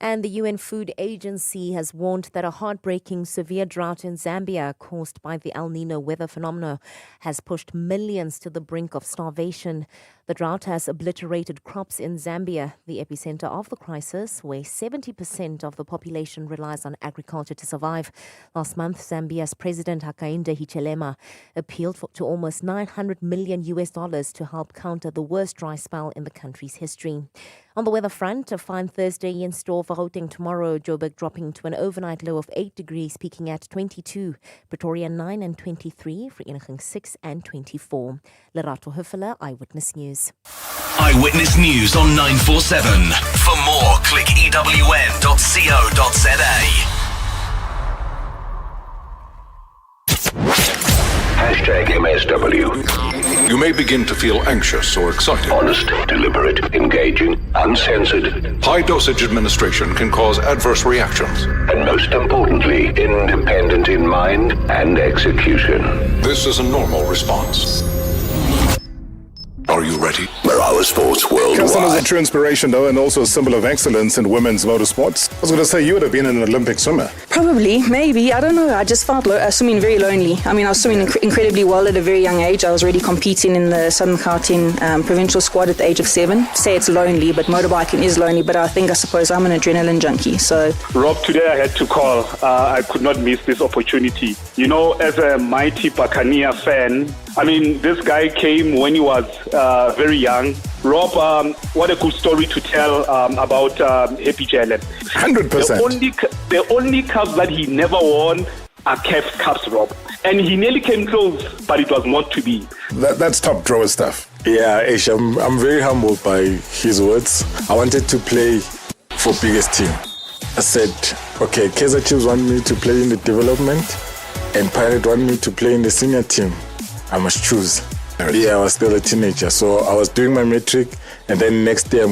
And the UN Food Agency has warned that a heartbreaking severe drought in Zambia caused by the El Nino weather phenomenon has pushed millions to the brink of starvation. The drought has obliterated crops in Zambia, the epicenter of the crisis, where 70% of the population relies on agriculture to survive. Last month, Zambia's President Hakainde Hichilema appealed to almost $900 million to help counter the worst dry spell in the country's history. On the weather front, a fine Thursday in store for Gauteng tomorrow. Joburg dropping to an overnight low of 8 degrees, peaking at 22. Pretoria 9 and 23, Vereeniging 6 and 24. Lerato Huffler, Eyewitness News. Eyewitness News on 947. For more, click ewn.co.za. #MSW. You may begin to feel anxious or excited. Honest, deliberate, engaging, uncensored. High dosage administration can cause adverse reactions. And most importantly, independent in mind and execution. This is a normal response. Are you ready? Marawa Sports Custom is a Worldwide. true inspiration, though, and also a symbol of excellence in women's motorsports. I was going to say, you would have been an Olympic swimmer. Probably, maybe. I don't know. I just felt swimming very lonely. I mean, I was swimming incredibly well at a very young age. I was already competing in the Southern Gauteng provincial squad at the age of 7. Say it's lonely, but motorbiking is lonely. But I suppose I'm an adrenaline junkie. So, Rob, today I had to call. I could not miss this opportunity. You know, as a mighty Buccaneer fan, I mean, this guy came when he was very young. Rob, what a cool story to tell about Happy Jele. 100%. The only cups that he never won are CAF cups, Rob. And he nearly came close, but it was not to be. That's top drawer stuff. Yeah, Ish, I'm very humbled by his words. I wanted to play for biggest team. I said, okay, Kaizer Chiefs want me to play in the development and Pirate want me to play in the senior team. I must choose. Yeah, I was still a teenager, so I was doing my metric, and then next day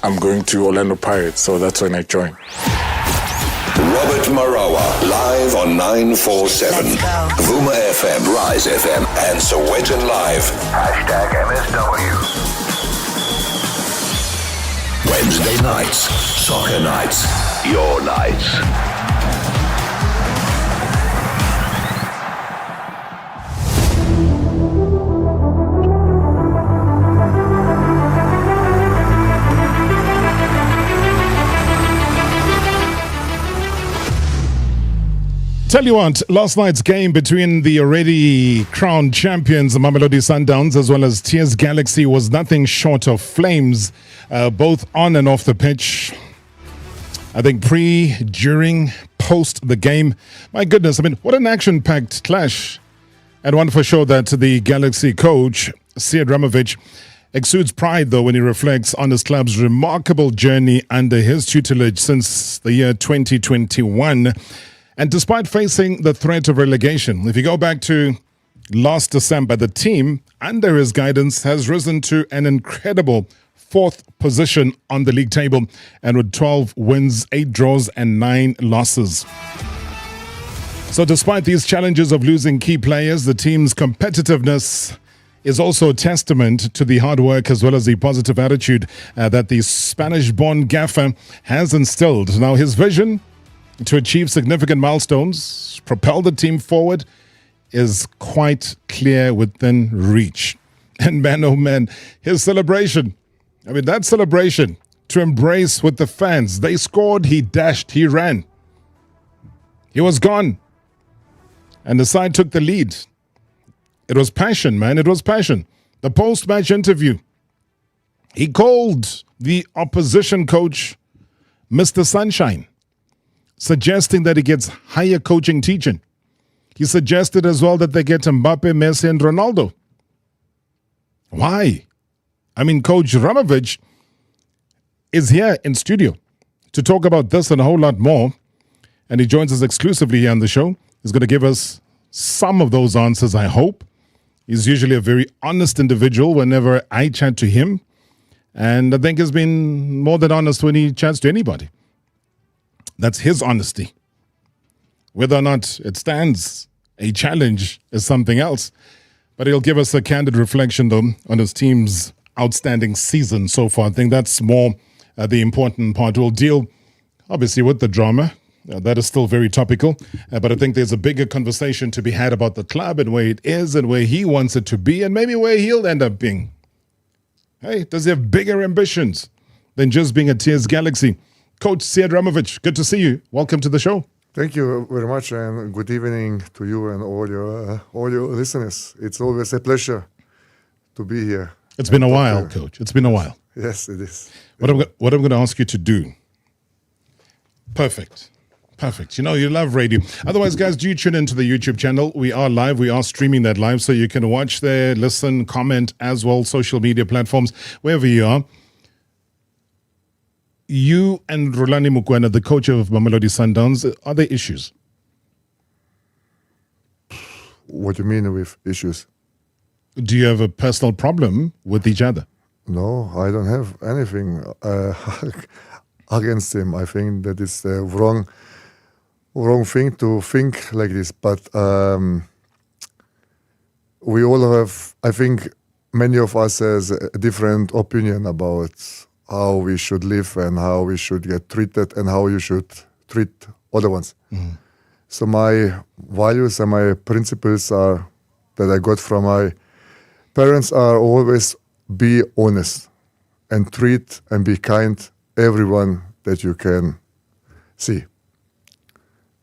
I'm going to Orlando Pirates, so that's when I joined. Robert Marawa, live on 947. Vuma FM, Rise FM, and Sowetan Live. #MSW. Wednesday nights, soccer nights, your nights. Tell you what, last night's game between the already crowned champions, Mamelodi Sundowns, as well as Sundowns Galaxy, was nothing short of flames, both on and off the pitch. I think pre, during, post the game. My goodness, I mean, what an action-packed clash. And one for sure that the Galaxy coach, Ramovic, exudes pride, though, when he reflects on his club's remarkable journey under his tutelage since the year 2021. And despite facing the threat of relegation, if you go back to last December, the team, under his guidance, has risen to an incredible 4th position on the league table, and with 12 wins, 8 draws and 9 losses. So despite these challenges of losing key players, the team's competitiveness is also a testament to the hard work as well as the positive attitude that the Spanish-born gaffer has instilled. Now, his vision to achieve significant milestones, propel the team forward, is quite clear within reach. And man, oh man, his celebration. I mean, that celebration to embrace with the fans. They scored, he dashed, he ran. He was gone. And the side took the lead. It was passion, man. It was passion. The post-match interview. He called the opposition coach Mr. Sunshine, suggesting that he gets higher coaching teaching. He suggested as well that they get Mbappe, Messi, and Ronaldo. Why? I mean, Coach Ramovic is here in studio to talk about this and a whole lot more. And he joins us exclusively here on the show. He's going to give us some of those answers, I hope. He's usually a very honest individual whenever I chat to him. And I think he's been more than honest when he chats to anybody. That's his honesty. Whether or not it stands a challenge is something else. But he'll give us a candid reflection, though, on his team's outstanding season so far. I think that's more the important part. We'll deal Obviously, with the drama, that is still very topical. But I think there's a bigger conversation to be had about the club and where it is and where he wants it to be and maybe where he'll end up being. Hey, does he have bigger ambitions than just being a Tears Galaxy? Coach Ramovic, good to see you. Welcome to the show. Thank you very much, and good evening to you and all your listeners. It's always a pleasure to be here. It's been a while, Coach. It's been a while. Yes, it is. What I'm going to ask you to do. Perfect. You know, you love radio. Otherwise, guys, do tune into the YouTube channel. We are live. We are streaming that live, so you can watch there, listen, comment as well, social media platforms, wherever you are. You and Rolani Mukwena, the coach of Mamelodi Sundowns, are there issues? What do you mean with issues? Do you have a personal problem with each other? No, I don't have anything against him. I think that is the wrong thing to think like this. But we all have, I think many of us has a different opinion about how we should live and how we should get treated and how you should treat other ones. Mm. So my values and my principles are that I got from my parents are always be honest and treat and be kind everyone that you can see.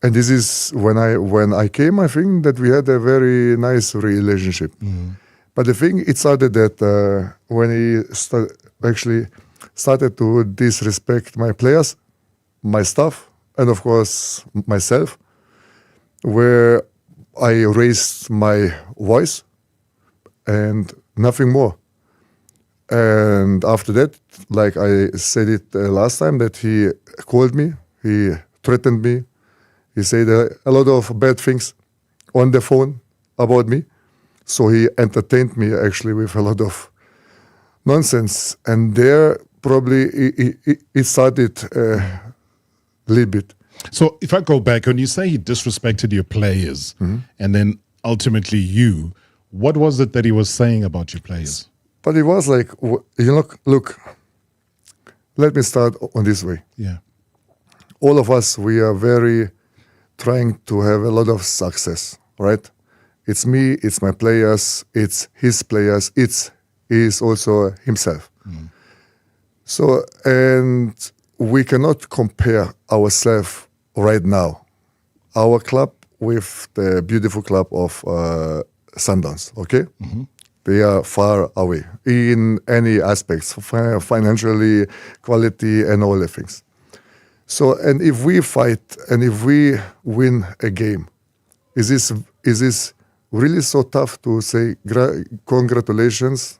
And this is when I came, I think that we had a very nice relationship. Mm. But the thing, it started that when he started to disrespect my players, my staff, and of course myself, where I raised my voice and nothing more. And after that, like I said it last time, that he called me, he threatened me, he said a lot of bad things on the phone about me. So he entertained me actually with a lot of nonsense. And there probably it started a little bit. So if I go back, when you say he disrespected your players and then ultimately you, what was it that he was saying about your players? But it was like, look, let me start on this way. Yeah. All of us, we are very trying to have a lot of success, right? It's me, it's my players, it's his players, he's also himself. Mm. So, and we cannot compare ourselves right now, our club with the beautiful club of Sundowns, okay? Mm-hmm. They are far away in any aspects, financially, quality, and all the things. So, and if we fight and if we win a game, is this really so tough to say congratulations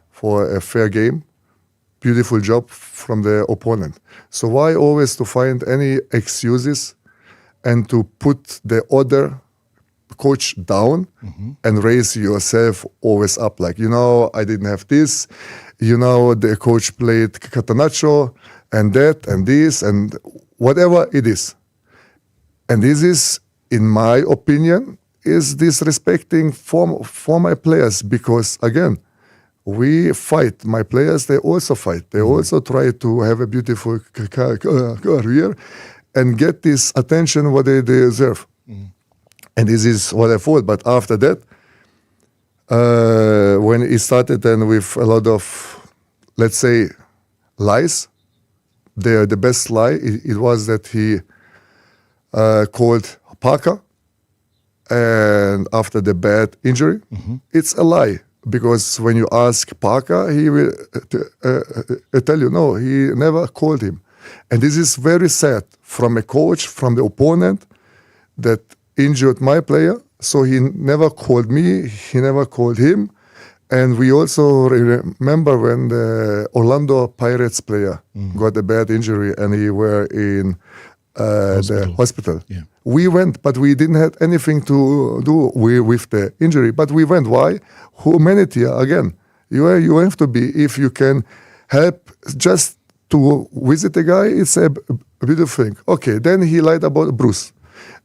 for a fair game? Beautiful job from the opponent. So why always to find any excuses and to put the other coach down and raise yourself always up? Like, I didn't have this. The coach played Catanaccio and that and this and whatever it is. And this is, in my opinion, is disrespecting for my players because, again, we fight. My players, they also fight. They also try to have a beautiful career and get this attention what they deserve. Mm. And this is what I thought. But after that, when it started then with a lot of, let's say, lies, the best lie, it was that he called Parker and after the bad injury, it's a lie. Because when you ask Parker, he will tell you, no, he never called him. And this is very sad from a coach, from the opponent that injured my player. So he never called me, he never called him. And we also remember when the Orlando Pirates player got a bad injury and he were in the hospital. Yeah. We went, but we didn't have anything to do with the injury. But we went. Why? Humanity, again. You have to be, if you can help just to visit a guy, it's a beautiful thing. Okay, then he lied about Bruce.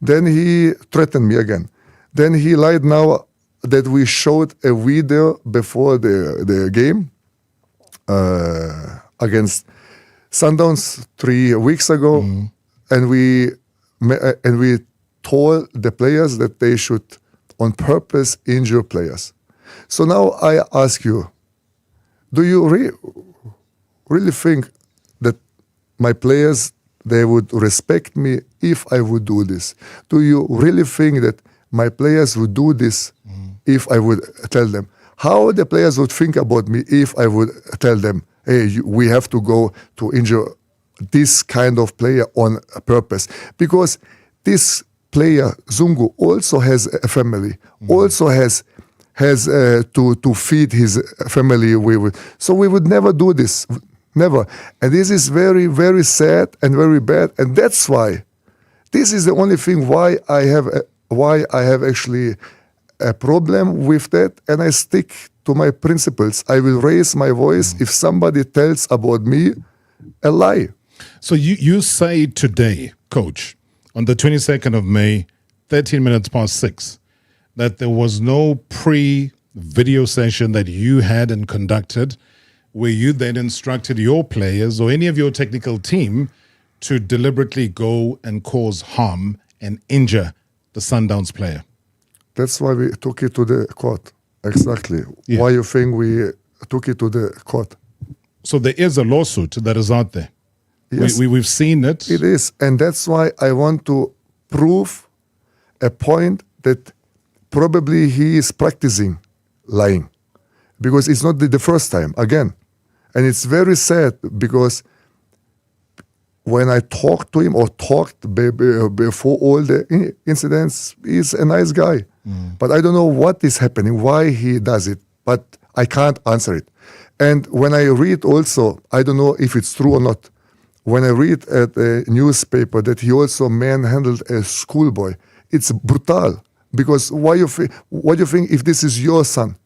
Then he threatened me again. Then he lied now that we showed a video before the game against Sundowns 3 weeks ago, and we told the players that they should on purpose injure players. So now I ask you, do you really think that my players, they would respect me if I would do this? Do you really think that my players would do this if I would tell them? How the players would think about me if I would tell them, hey, we have to go to injure this kind of player on purpose? Because this player, Zungu, also has a family, also has to feed his family. So we would never do this, never. And this is very, very sad and very bad. And that's why, this is the only thing why I have actually a problem with that, and I stick to my principles. I will raise my voice if somebody tells about me a lie. So you say today, Coach, on the 22nd of May, 13 minutes past 6, that there was no pre-video session that you had and conducted where you then instructed your players or any of your technical team to deliberately go and cause harm and injure the Sundowns player. That's why we took it to the court. Exactly. Yeah. Why you think we took it to the court? So there is a lawsuit that is out there. Yes. We've seen it. It is. And that's why I want to prove a point that probably he is practicing lying. Because it's not the first time, again. And it's very sad because when I talked to him or talked before all the incidents, he's a nice guy. But I don't know what is happening, why he does it, but I can't answer it. And when I read also, I don't know if it's true or not, when I read at a newspaper that he also manhandled a schoolboy, it's brutal. Because what do you think if this is your son?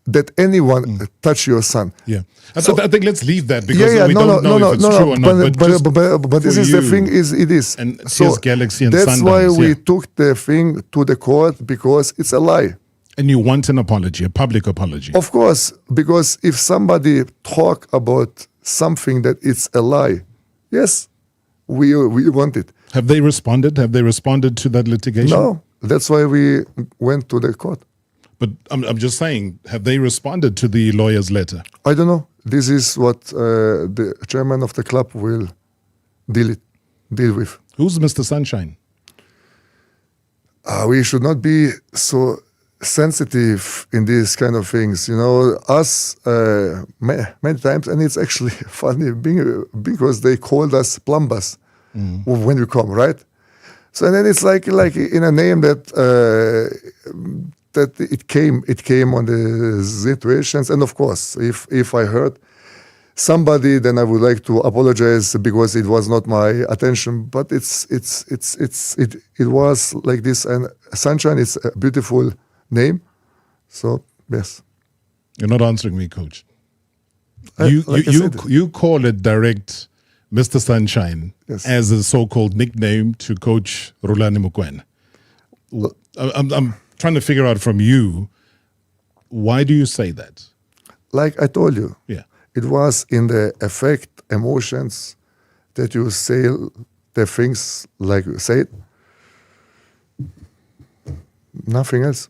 That anyone touch your son? Yeah, So- I think let's leave that because we don't know if it's true or not. But this for is the you thing. It is. and TS Galaxy and that's why Sundowns, we yeah. took the thing to the court because it's a lie. And you want an apology, a public apology. Of course, because if somebody talk about something that it's a lie, yes, we want it. Have they responded? Have they responded to that litigation? No, that's why we went to the court. But I'm just saying, have they responded to the lawyer's letter? I don't know. This is what the chairman of the club will deal with. Who's Mr. Sunshine? We should not be so sensitive in these kind of things. You know, us many times, and it's actually funny because they called us plumbers when we come, right? So and then it's like in a name that it came on the situations. And of course, if I hurt somebody, then I would like to apologize because it was not my attention. But it was like this. And Sunshine is a beautiful name. So yes. You're not answering me, Coach. I said. You call it direct Mr. Sunshine Yes. as a so-called nickname to Coach Rulani Mokoena. I'm trying to figure out from you, why do you say that? Like I told you, Yeah. it was in the affect, emotions that you say the things like you say it. Nothing else.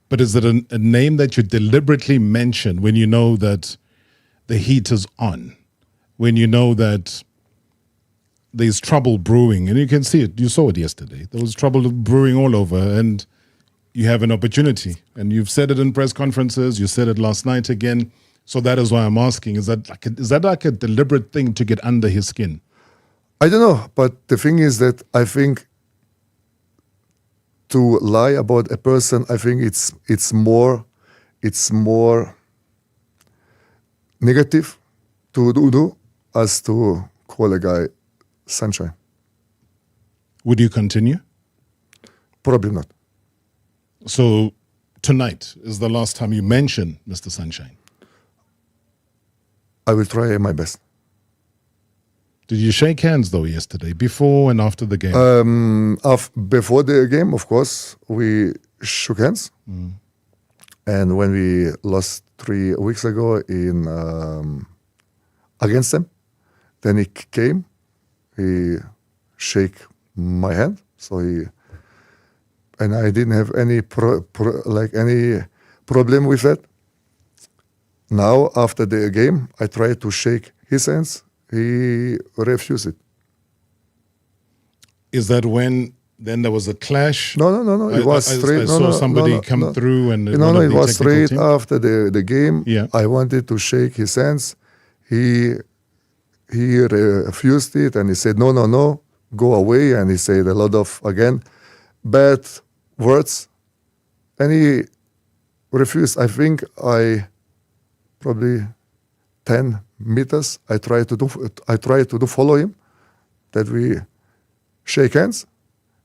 But is it a name that you deliberately mention when you know that the heat is on? When you know that there's trouble brewing, and you can see it, you saw it yesterday. There was trouble brewing all over, and you have an opportunity. And you've said it in press conferences, you said it last night again. So that is why I'm asking, is that like a deliberate thing to get under his skin? I don't know, but the thing is that I think to lie about a person, I think it's more negative to do as to call a guy Sunshine. Would you continue? Probably not. So tonight is the last time you mention Mr. Sunshine. I will try my best. Did you shake hands though yesterday, before and after the game? Before the game, of course, we shook hands. And when we lost 3 weeks ago against them, Then he came, he shake my hand, and I didn't have any any problem with that. Now after the game, I tried to shake his hands. He refused it. Is that when then there was a clash? No. It was straight. I saw somebody come through and it was straight after the game. Yeah. I wanted to shake his hands. He refused it and he said no, go away. And he said a lot of again bad words, and he refused. I think I probably 10 meters. I tried to follow him, that we shake hands,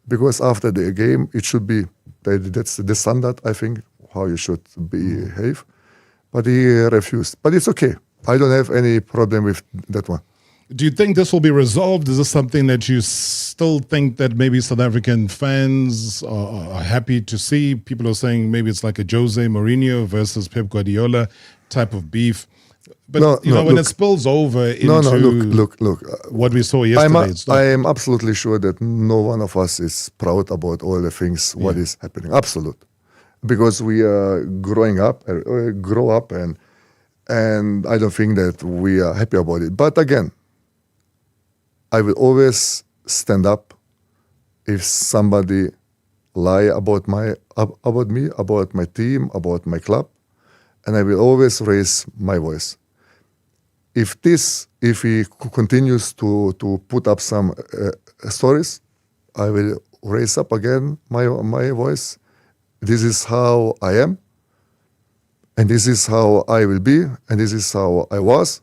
because after the game it should be that's the standard, I think, how you should behave. But he refused. But it's okay. I don't have any problem with that one. Do you think this will be resolved? Is this something that you still think that maybe South African fans are happy to see? People are saying maybe it's like a Jose Mourinho versus Pep Guardiola type of beef. But when it spills over into look. What we saw yesterday, I am absolutely sure that no one of us is proud about all the things what is happening. Absolute, because we are grow up, and I don't think that we are happy about it. But again, I will always stand up if somebody lie about me, about my team, about my club, and I will always raise my voice. If he continues to put up some stories, I will raise up again my voice. This is how I am, and this is how I will be, and this is how I was.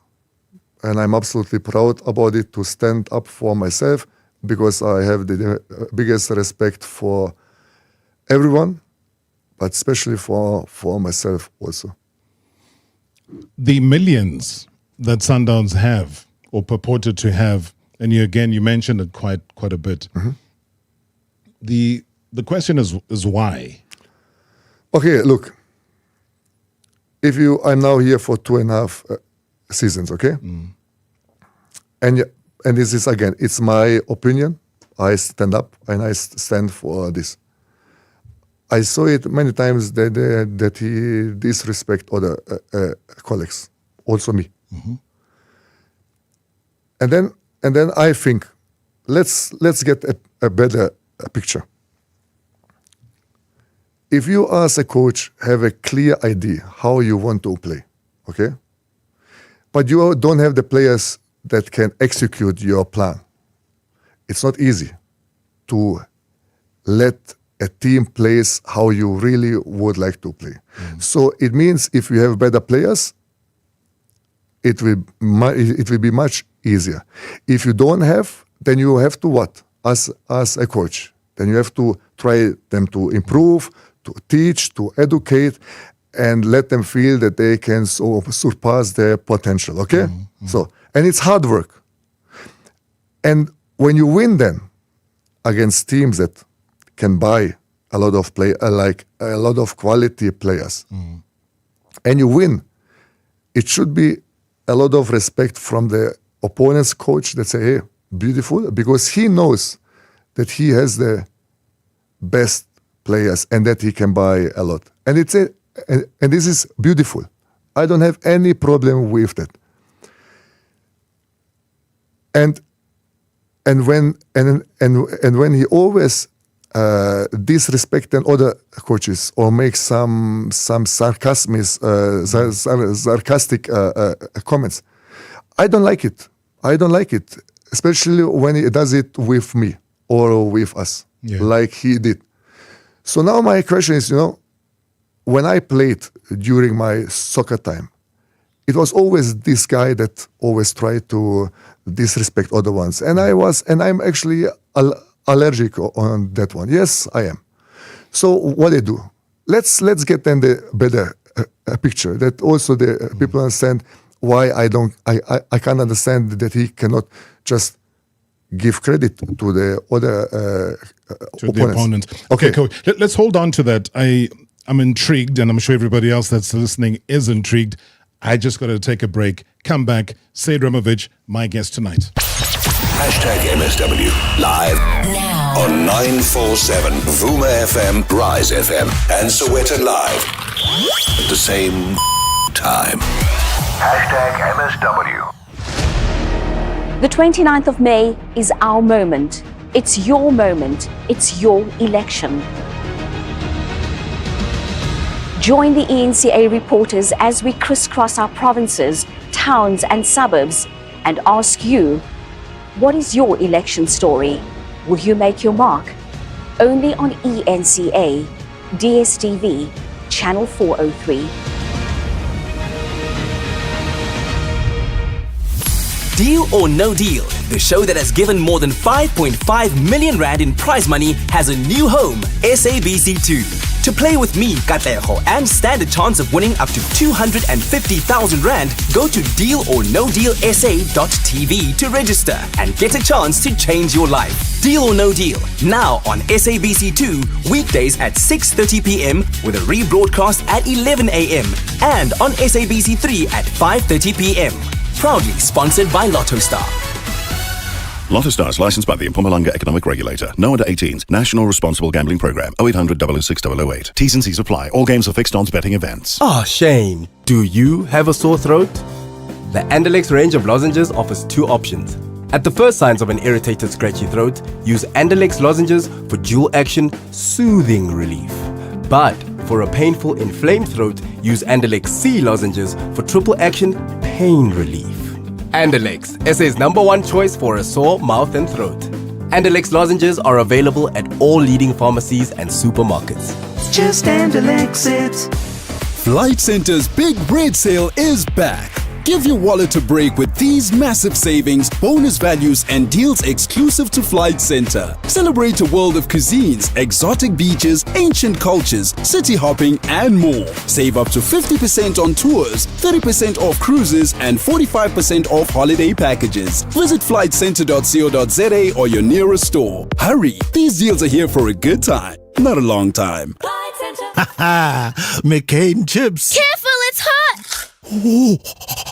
And I'm absolutely proud about it, to stand up for myself, because I have the biggest respect for everyone, but especially for myself also. The millions that Sundowns have, or purported to have, and you mentioned it quite a bit. Mm-hmm. The question is why? Okay, look. I'm now here for 2.5 seasons, okay? And this is, again, it's my opinion. I stand up and I stand for this. I saw it many times that he disrespect other colleagues, also me. Mm-hmm. And then I think, let's get a better picture. If you as a coach have a clear idea how you want to play, okay, but you don't have the players that can execute your plan, it's not easy to let a team plays how you really would like to play. So it means if you have better players, it will be much easier. If you don't have, then you have to what? As a coach, then you have to try them to improve, to teach, to educate, and let them feel that they can surpass their potential. Okay, so and it's hard work. And when you win, then against teams that can buy a lot of like a lot of quality players, and you win, it should be a lot of respect from the opponent's coach that say, "Hey, beautiful," because he knows that he has the best players and that he can buy a lot. And and this is beautiful. I don't have any problem with that. And when he always disrespect other coaches or make some sarcastic comments, I don't like it. I don't like it, especially when he does it with me or with us, like he did. So now my question is, when I played during my soccer time, it was always this guy that always tried to disrespect other ones. And I'm actually allergic on that one. Yes, I am. So what I do, let's get then the better picture, that also the people understand why I can't understand that he cannot just give credit to the other opponents. Okay, cool. Let's hold on to that. I'm intrigued, and I'm sure everybody else that's listening is intrigued. I just got to take a break, come back. Said Ramovic, my guest tonight. #MSW live Now on 947 Vuma FM, Rise FM, and Sowetan Live at the same time. #MSW. The 29th of May is our moment. It's your moment. It's your election. Join the ENCA reporters as we crisscross our provinces, towns and suburbs and ask you, what is your election story? Will you make your mark? Only on ENCA, DSTV, Channel 403. Deal or No Deal, the show that has given more than 5.5 million rand in prize money has a new home, SABC2. To play with me, Katleho, and stand a chance of winning up to 250,000 rand, go to dealornodealsa.tv to register and get a chance to change your life. Deal or No Deal, now on SABC2, weekdays at 6:30 p.m. with a rebroadcast at 11 a.m. and on SABC3 at 5:30 p.m. Proudly sponsored by LottoStar. LottoStar is licensed by the Mpumalanga Economic Regulator. No under 18s. National Responsible Gambling Program. 0800 006 008. T's and C's apply. All games are fixed odds betting events. Oh, Shane. Do you have a sore throat? The Andalex range of lozenges offers two options. At the first signs of an irritated, scratchy throat, use Andalex lozenges for dual action, soothing relief. But for a painful, inflamed throat, use Andalex C lozenges for triple action, pain relief. Andalex, SA's #1 choice for a sore mouth and throat. Andalex lozenges are available at all leading pharmacies and supermarkets. Just Andalex it. Flight Centre's Big Red Sale is back. Give your wallet a break with these massive savings, bonus values, and deals exclusive to Flight Centre. Celebrate a world of cuisines, exotic beaches, ancient cultures, city hopping, and more. Save up to 50% on tours, 30% off cruises, and 45% off holiday packages. Visit flightcentre.co.za or your nearest store. Hurry, these deals are here for a good time, not a long time. Haha, McCain chips. Careful, it's hot! Oh,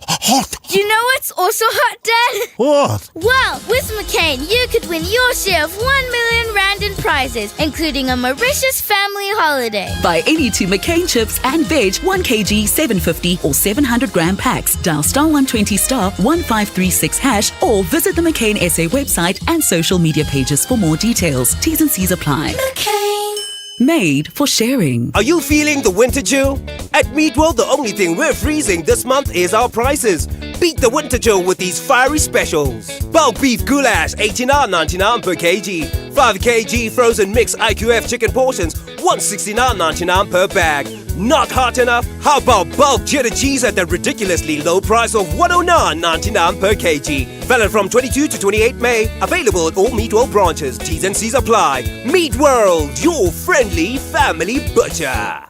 hot. You know what's also hot, Dad? What? Well, with McCain, you could win your share of 1 million rand in prizes, including a Mauritius family holiday. Buy any two McCain chips and veg 1 kg 750 or 700 gram packs. Dial *120 *1536 hash or visit the McCain SA website and social media pages for more details. T's and C's apply. McCain. Made for sharing. Are you feeling the winter chill? At Meatworld, the only thing we're freezing this month is our prices. Beat the winter chill with these fiery specials. Bulk beef goulash, 89.99 per kg. 5 kg frozen mixed IQF chicken portions, 169.99 per bag. Not hot enough? How about bulk cheddar cheese at the ridiculously low price of 109.99 per kg? Valid from 22 to 28 May. Available at all Meatworld branches. T's and C's apply. Meatworld, your friendly family butcher.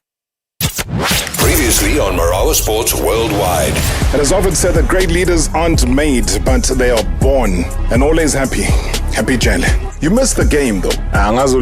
Previously on Marawa Sports Worldwide. It is often said that great leaders aren't made, but they are born. And always happy. Happy Jele. You missed the game though. I missed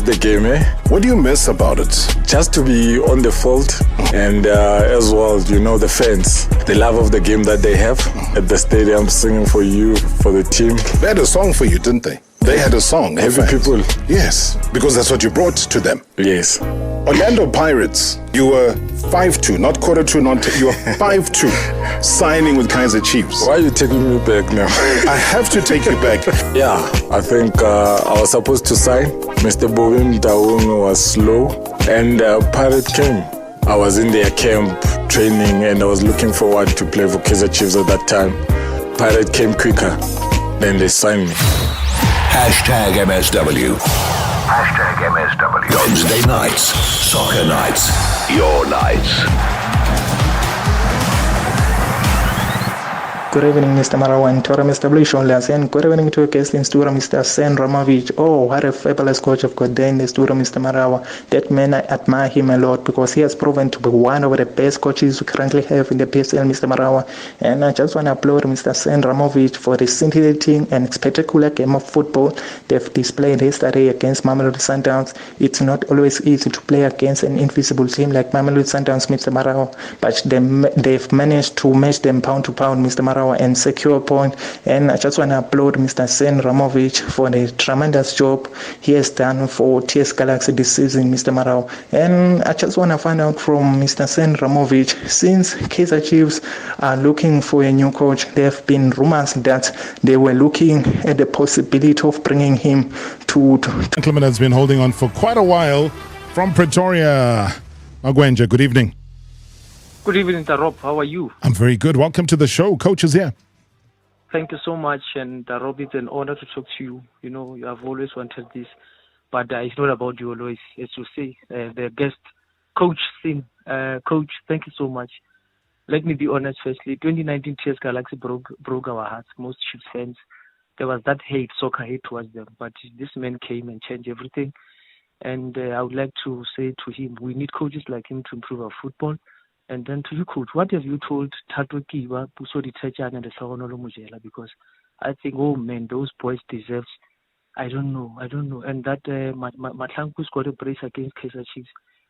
the game, eh? What do you miss about it? Just to be on the field and as well, you know, the fans. The love of the game that they have at the stadium, singing for you, for the team. They had a song for you, didn't they? They had a song. Happy people. Yes, because that's what you brought to them. Yes. Orlando Pirates, you were 5-2, not quarter two, you were 5-2, signing with Kaizer Chiefs. Why are you taking me back now? I have to take you back. Yeah, I think I was supposed to sign. Mr. Bobin Daum was slow, and Pirate came. I was in their camp training, and I was looking forward to play for Kaizer Chiefs at that time. Pirate came quicker, then they signed me. #MSW. #MSW. Wednesday nights, soccer nights, your nights. Good evening, Mr. Marawa and Tora, Mr. Blisholas, and good evening to a guest in Stura, Mr. Sen Ramovic. Oh, what a fabulous coach of God there in the Stura, Mr. Marawa. That man, I admire him a lot because he has proven to be one of the best coaches we currently have in the PSL, Mr. Marawa. And I just want to applaud Mr. Sen Ramovic for the scintillating and spectacular game of football they've displayed yesterday against Mamelodi Sundowns. It's not always easy to play against an invisible team like Mamelodi Sundowns, Mr. Marawa, but they've managed to match them pound to pound, Mr. Marawa, and secure a point. And I just want to applaud Mr. Sen Ramovic for the tremendous job he has done for TS Galaxy this season, Mr. Marawa. And I just want to find out from Mr. Sen Ramovic, since Kaizer Chiefs are looking for a new coach, there have been rumors that they were looking at the possibility of bringing him to... Gentleman has been holding on for quite a while from Pretoria. Magwenja, good evening. Good evening, Rob. How are you? I'm very good. Welcome to the show. Coach is here. Thank you so much. And Rob, it's an honor to talk to you. You know, you have always wanted this. But it's not about you always, as you say, the guest coach thing. Coach, thank you so much. Let me be honest, firstly. 2019 TS Galaxy broke our hearts, most Chiefs fans. There was that hate, soccer hate towards them. But this man came and changed everything. And I would like to say to him, we need coaches like him to improve our football. And then to you, coach, what have you told Tato Kiwa, Puso Ditechan, and the Sawanolo Mujela? Because I think, oh man, those boys deserve. I don't know. And that Matlanku's got a brace against Kaizer Chiefs.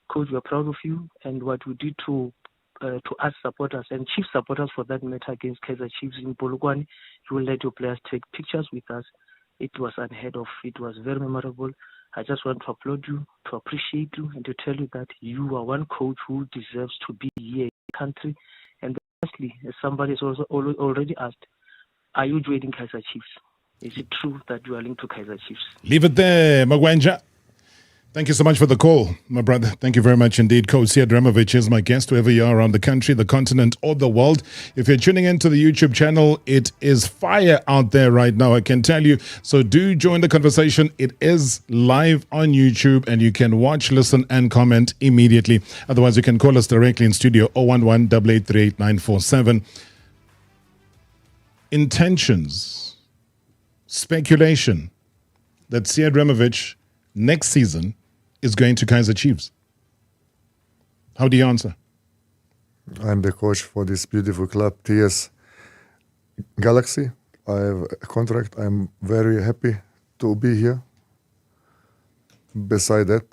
Coach, we are proud of you and what we did to us supporters and Chief supporters for that matter against Kaizer Chiefs in Polokwane. You will let your players take pictures with us. It was unheard of. It was very memorable. I just want to applaud you, to appreciate you, and to tell you that you are one coach who deserves to be here in the country. And lastly, as somebody has also already asked, are you joining Kaizer Chiefs? Is it true that you are linked to Kaizer Chiefs? Leave it there, Magwenja. Thank you so much for the call, my brother. Thank you very much indeed. Coach Ramovic is my guest, wherever you are around the country, the continent, or the world. If you're tuning into the YouTube channel, it is fire out there right now, I can tell you. So do join the conversation. It is live on YouTube, and you can watch, listen, and comment immediately. Otherwise, you can call us directly in studio, 011-883-8947. Intentions, speculation that Ramovic next season is going to Kaizer Chiefs. How do you answer? I'm the coach for this beautiful club, TS Galaxy. I have a contract. I'm very happy to be here. Beside that,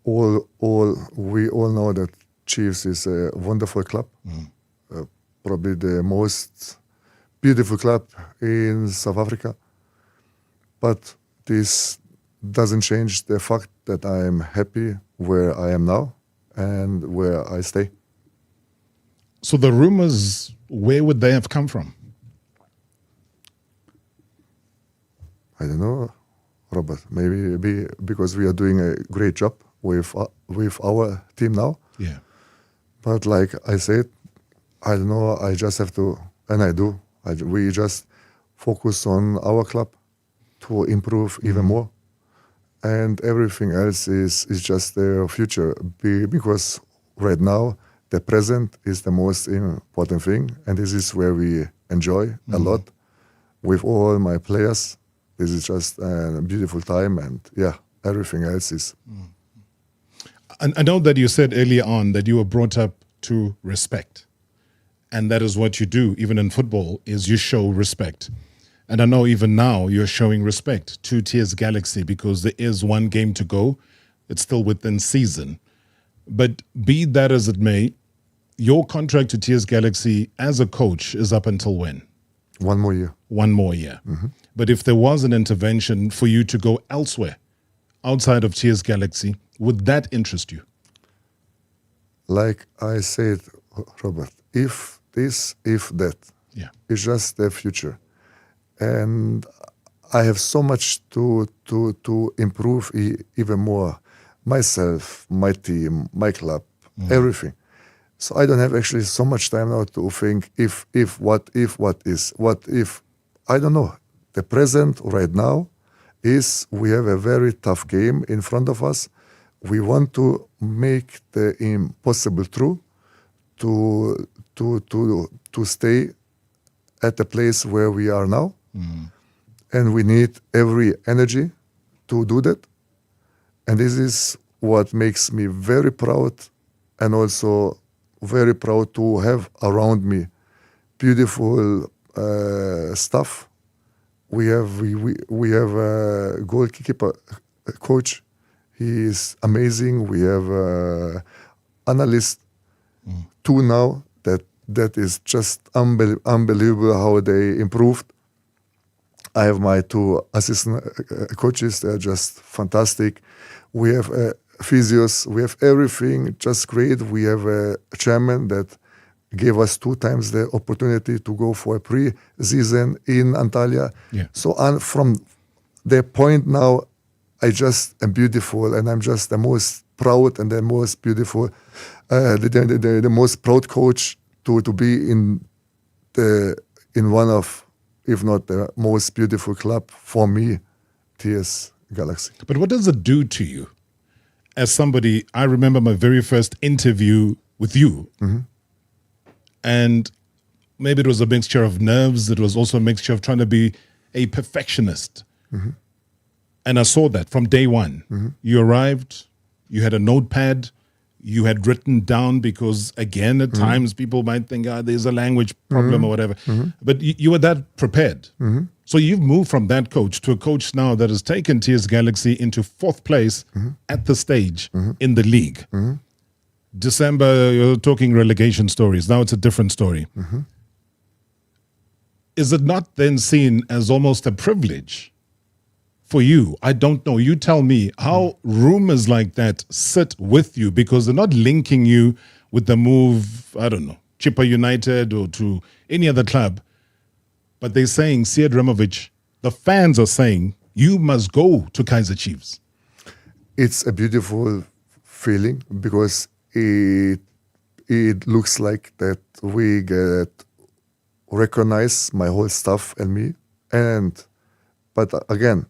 we all know that Chiefs is a wonderful club. Probably the most beautiful club in South Africa. But this doesn't change the fact that I am happy where I am now and where I stay. So the rumors, where would they have come from? I don't know, Robert. Maybe because we are doing a great job with our team now. Yeah. But like I said, I don't know. I just have to, and I do. We just focus on our club to improve even more. And everything else is just the future, because right now the present is the most important thing, and this is where we enjoy a lot with all my players. This is just a beautiful time, and yeah, everything else is. And I know that you said earlier on that you were brought up to respect, and that is what you do, even in football, is you show respect. And I know even now you're showing respect to TS Galaxy because there is one game to go. It's still within season. But be that as it may, your contract to TS Galaxy as a coach is up until when? 1 more year. 1 more year. But if there was an intervention for you to go elsewhere, outside of TS Galaxy, would that interest you? Like I said, Robert, if this, if that, it's just the future. And I have so much to improve even more. Myself, my team, my club, everything. So I don't have actually so much time now to think what if. I don't know. The present right now is we have a very tough game in front of us. We want to make the impossible true to stay at the place where we are now. And we need every energy to do that. And this is what makes me very proud, and also very proud to have around me beautiful staff. We have a goalkeeper coach. He is amazing. We have analysts, 2 now. That is just unbelievable how they improved. I have my 2 assistant coaches. They're just fantastic. We have physios. We have everything just great. We have a chairman that gave us 2 times the opportunity to go for a pre-season in Antalya. Yeah. So from the point now, I just am beautiful, and I'm just the most proud and the most beautiful, the most proud coach to be in one of, if not the most beautiful club for me, TS Galaxy. But what does it do to you? As somebody, I remember my very first interview with you, and maybe it was a mixture of nerves. It was also a mixture of trying to be a perfectionist. And I saw that from day one. You arrived, you had a notepad, you had written down, because again, at times people might think, there's a language problem or whatever. But you were that prepared. So you've moved from that coach to a coach now that has taken TS Galaxy into 4th place at the stage in the league. December, you're talking relegation stories. Now it's a different story. Is it not then seen as almost a privilege for you? I don't know. You tell me how rumors like that sit with you, because they're not linking you with the move, I don't know, Chippa United or to any other club. But they're saying, Sead Ramovic, the fans are saying, you must go to Kaizer Chiefs. It's a beautiful feeling, because it looks like that we get recognized, my whole staff and me. But again,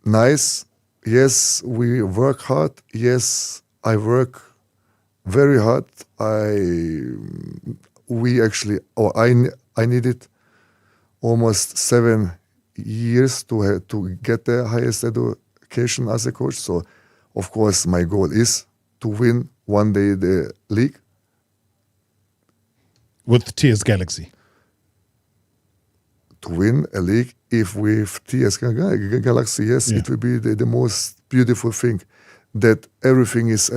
nice. Yes, we work hard. Yes, I work very hard. I needed almost 7 years to get the highest education as a coach. So, of course, my goal is to win one day the league. With TS Galaxy? To win a league, if with TS Galaxy, yes, it will be the most beautiful thing. That everything is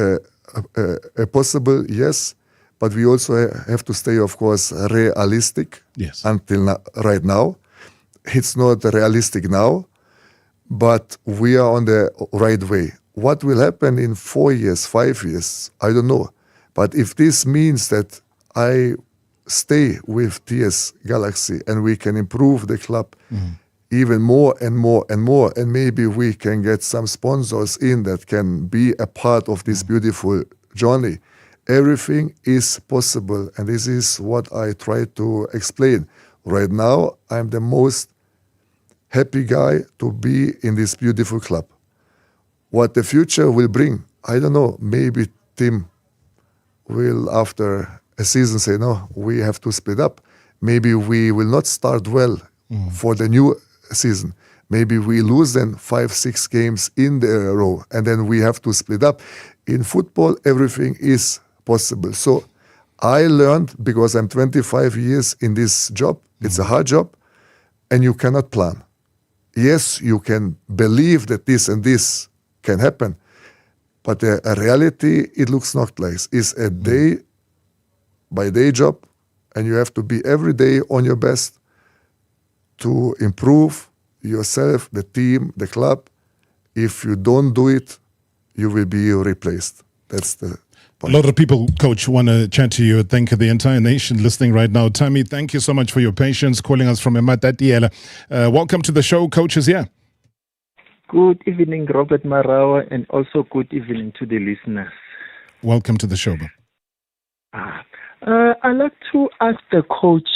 possible, yes, but we also have to stay, of course, realistic. Yes. Until right now. It's not realistic now, but we are on the right way. What will happen in 4 years, 5 years, I don't know. But if this means that I stay with TS Galaxy and we can improve the club even more and more and more, and maybe we can get some sponsors in that can be a part of this beautiful journey. Everything is possible, and this is what I try to explain. Right now, I'm the most happy guy to be in this beautiful club. What the future will bring, I don't know. Maybe Tim will, after a season, say, no, we have to split up. Maybe we will not start well for the new season. Maybe we lose then 5-6 games in the row, and then we have to split up. In football, everything is possible. So I learned, because I'm 25 years in this job, it's a hard job, and you cannot plan. Yes, you can believe that this and this can happen, but the reality, it looks not like. It's a day-by-day job, and you have to be every day on your best to improve yourself, the team, the club. If you don't do it, you will be replaced. That's the point. A lot of people, Coach, want to chat to you. Thank the entire nation listening right now. Tammy, thank you so much for your patience, calling us from Jele. Welcome to the show. Coach is here. Good evening, Robert Marawa, and also good evening to the listeners. Welcome to the show, bro. I'd like to ask the coach,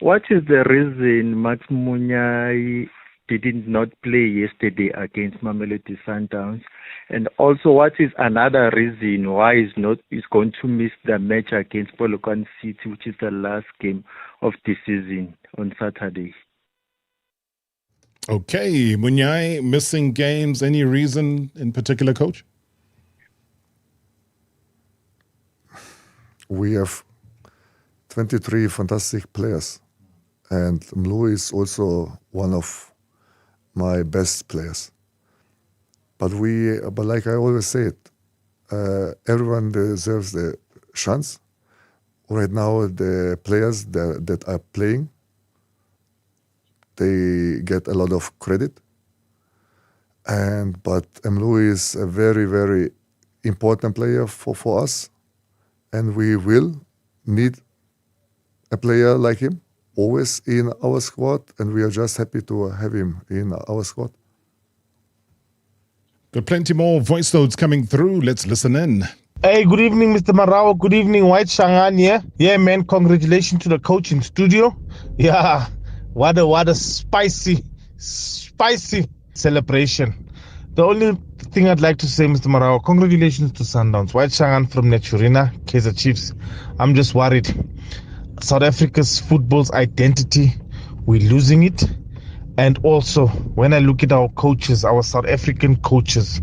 what is the reason Max Munyai did not play yesterday against Mamelodi Sundowns? And also, what is another reason why he's going to miss the match against Polokwane City, which is the last game of the season on Saturday? Okay, Munyai, missing games. Any reason in particular, Coach? We have 23 fantastic players, and Mlu is also one of my best players. But like I always said, everyone deserves the chance. Right now, the players that are playing, they get a lot of credit. But Mlu is a very, very important player for us, and we will need a player like him always in our squad, and we are just happy to have him in our squad. Got plenty more voice notes coming through. Let's listen in. Hey, good evening, Mr. Marawa. Good evening, White Shangan here. Yeah, man, congratulations to the coach in studio. Yeah, what a spicy celebration. The only thing I'd like to say, Mr. Marawa, congratulations to Sundowns. White Shangan from Naturina, Kaizer Chiefs. I'm just worried. South Africa's football's identity, we're losing it. And also, when I look at our coaches, our South African coaches,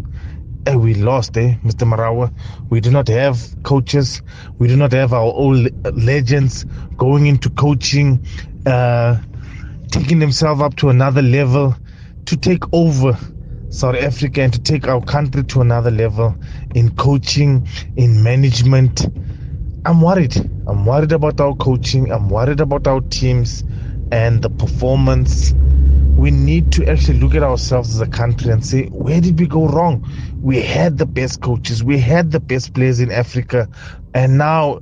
we lost, Mr. Marawa. We do not have coaches. We do not have our old legends going into coaching, taking themselves up to another level to take over South Africa and to take our country to another level in coaching, in management. I'm worried. I'm worried about our coaching. I'm worried about our teams and the performance. We need to actually look at ourselves as a country and say, where did we go wrong? We had the best coaches. We had the best players in Africa. And now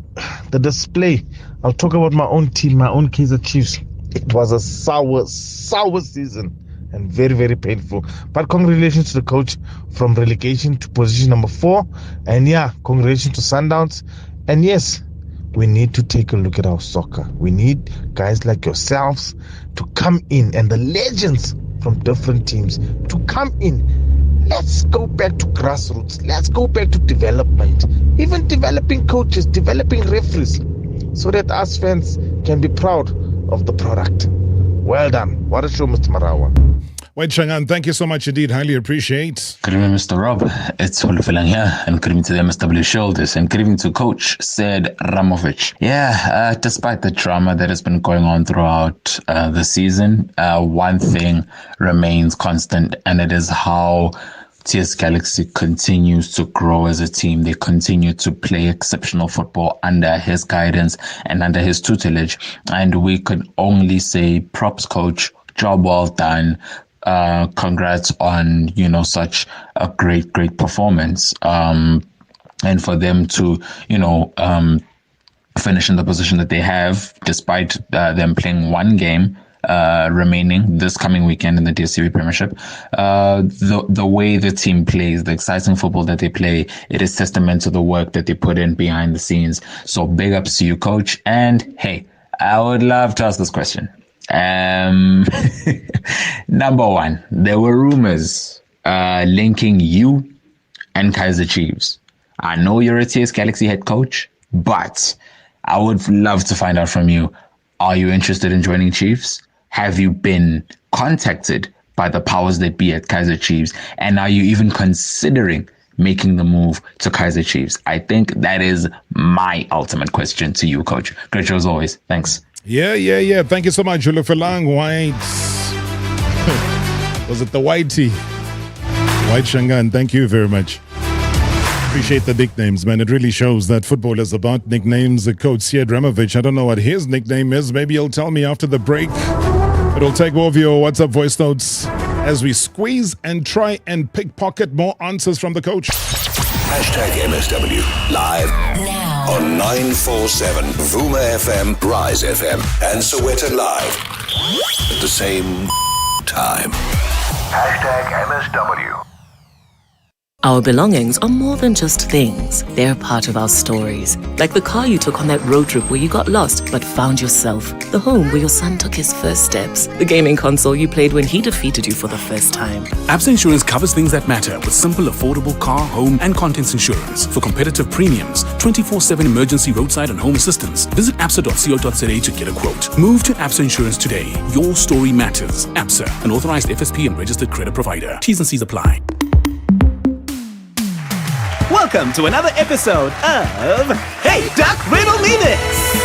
the display, I'll talk about my own team, my own Kaizer Chiefs. It was a sour season and very, very painful. But congratulations to the coach from relegation to position number 4. And yeah, congratulations to Sundowns. And yes, we need to take a look at our soccer. We need guys like yourselves to come in and the legends from different teams to come in. Let's go back to grassroots. Let's go back to development. Even developing coaches, developing referees, so that us fans can be proud of the product. Well done. What a show, Mr. Marawa. White Shangan, thank you so much indeed. Highly appreciate. Good evening, Mr. Rob. It's Olufilang here, and good evening to the MSW shoulders, and good evening to Coach said Ramovic. Yeah, despite the drama that has been going on throughout the season, one thing remains constant, and it is how TS Galaxy continues to grow as a team. They continue to play exceptional football under his guidance and under his tutelage, and we could only say props, Coach. Job well done. Congrats on, such a great performance. And for them to, finish in the position that they have, despite them playing one game remaining this coming weekend in the DSTV Premiership. The way the team plays, the exciting football that they play, it is testament to the work that they put in behind the scenes. So big ups to you, Coach. And hey, I would love to ask this question. Number one, there were rumors linking you and Kaizer Chiefs. I know you're a TS Galaxy head coach, but I would love to find out from you. Are you interested in joining Chiefs? Have you been contacted by the powers that be at Kaizer Chiefs? And are you even considering making the move to Kaizer Chiefs? I think that is my ultimate question to you, Coach. Great show as always. Thanks. Yeah. Thank you so much, Olufilang White. Was it the Whitey? White Shangan, thank you very much. Appreciate the nicknames, man. It really shows that football is about nicknames. The coach, Siad Ramovic, I don't know what his nickname is. Maybe he'll tell me after the break. But we'll take more of your WhatsApp voice notes as we squeeze and try and pickpocket more answers from the coach. #MSW live now on 947 Vuma FM, Rise FM, and Soweto Live at the same time. #MSW. Our belongings are more than just things. They're part of our stories. Like the car you took on that road trip where you got lost but found yourself. The home where your son took his first steps. The gaming console you played when he defeated you for the first time. ABSA Insurance covers things that matter with simple, affordable car, home and contents insurance. For competitive premiums, 24/7 emergency roadside and home assistance. Visit absa.co.za to get a quote. Move to ABSA Insurance today. Your story matters. ABSA, an authorized FSP and registered credit provider. T's and C's apply. Welcome to another episode of Hey Duck, Riddle Me This!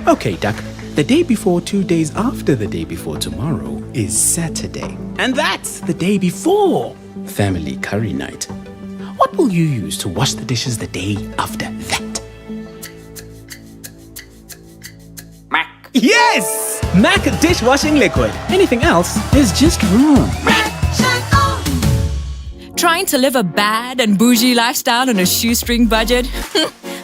Okay, Duck. The day before 2 days after the day before tomorrow is Saturday. And that's the day before family curry night. What will you use to wash the dishes the day after that? Mac. Yes! Mac dishwashing liquid. Anything else is just wrong. Trying to live a bad and bougie lifestyle on a shoestring budget?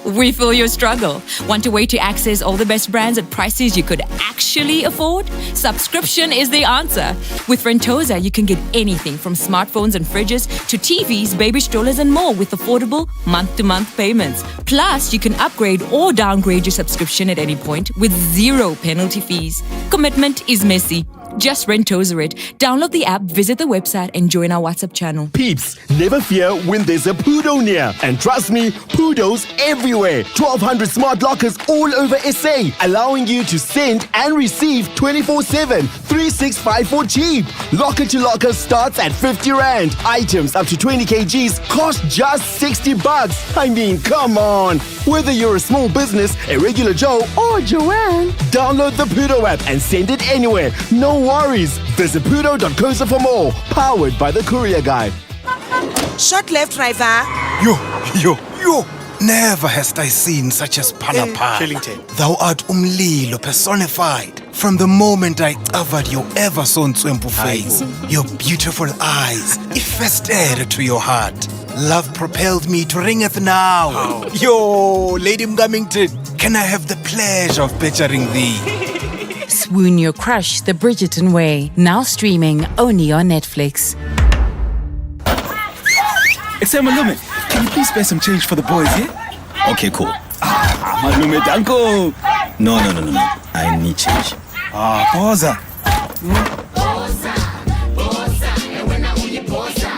We feel your struggle. Want a way to access all the best brands at prices you could actually afford? Subscription is the answer. With Rentosa, you can get anything from smartphones and fridges to TVs, baby strollers, and more with affordable month-to-month payments. Plus, you can upgrade or downgrade your subscription at any point with zero penalty fees. Commitment is messy. Just Rentosa it. Download the app, visit the website, and join our WhatsApp channel. Peeps, never fear when there's a Pudo near. And trust me, Pudo's everywhere. 1,200 smart lockers all over SA, allowing you to send and receive 24/7, 365 for cheap. Locker to locker starts at 50 Rand. Items up to 20 kgs cost just 60 bucks. I mean, come on. Whether you're a small business, a regular Joe, or Joanne, download the Pudo app and send it anywhere. No worries. Visit pudo.coza for more. Powered by the Courier Guy. Short left, driver. Yo. Never hast I seen such a spanapar. Thou art umlilo personified. From the moment I covered your ever so ntswempu face, your beautiful eyes, it festered to your heart. Love propelled me to ringeth now. Yo, Lady Mgamington, can I have the pleasure of picturing thee? Swoon Your Crush, The Bridgerton Way, now streaming only on Netflix. Malume, can you please spare some change for the boys, yeah? Okay, cool. Malume, danko. No. I need change. Posa.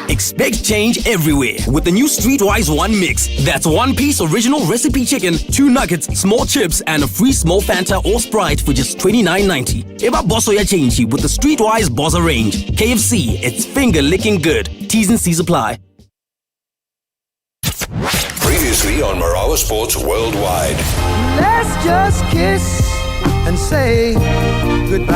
Expect change everywhere with the new Streetwise One Mix. That's one piece original recipe chicken, 2 nuggets, small chips, and a free small Fanta or Sprite for just $29.90. Eba bosso ya change with the Streetwise Bossa range. KFC, it's finger licking good. T's and C's apply. Previously on Marawa Sports Worldwide. Let's just kiss and say goodbye.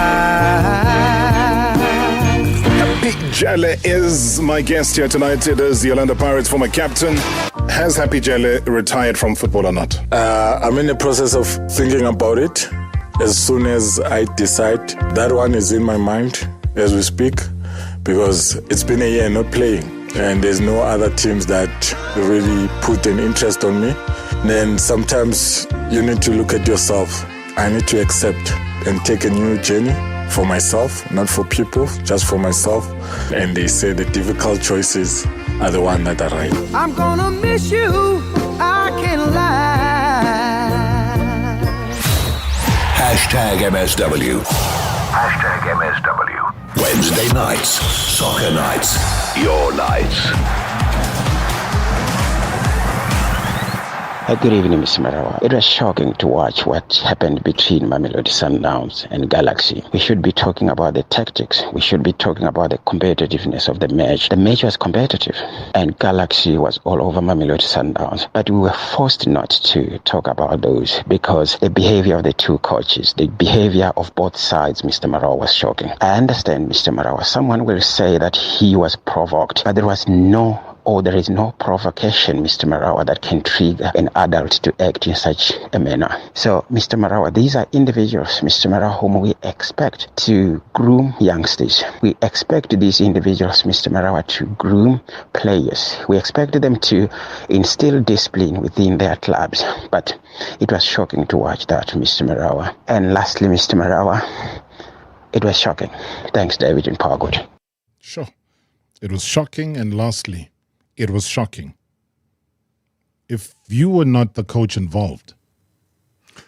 Happy Jele is my guest here tonight. It is the Orlando Pirates former captain. Has Happy Jele retired from football or not? I'm in the process of thinking about it. As soon as I decide, that one is in my mind as we speak, because it's been a year not playing. And there's no other teams that really put an interest on me. Then sometimes you need to look at yourself. I need to accept and take a new journey for myself, not for people, just for myself. And they say the difficult choices are the ones that are right. I'm gonna miss you, I can't lie. #MSW. #MSW. Wednesday nights, soccer nights, your nights. Good evening, Mr. Marawa. It was shocking to watch what happened between Mamelodi Sundowns and Galaxy. We should be talking about the tactics. We should be talking about the competitiveness of the match. The match was competitive, and Galaxy was all over Mamelodi Sundowns. But we were forced not to talk about those because the behavior of the two coaches, the behavior of both sides, Mr. Marawa, was shocking. I understand, Mr. Marawa. Someone will say that he was provoked, but there is no provocation, Mr. Marawa, that can trigger an adult to act in such a manner. So, Mr. Marawa, these are individuals, Mr. Marawa, whom we expect to groom youngsters. We expect these individuals, Mr. Marawa, to groom players. We expect them to instill discipline within their clubs. But it was shocking to watch that, Mr. Marawa. And lastly, Mr. Marawa, it was shocking. Thanks, David and Powergood. Sure. It was shocking, and lastly, it was shocking. If you were not the coach involved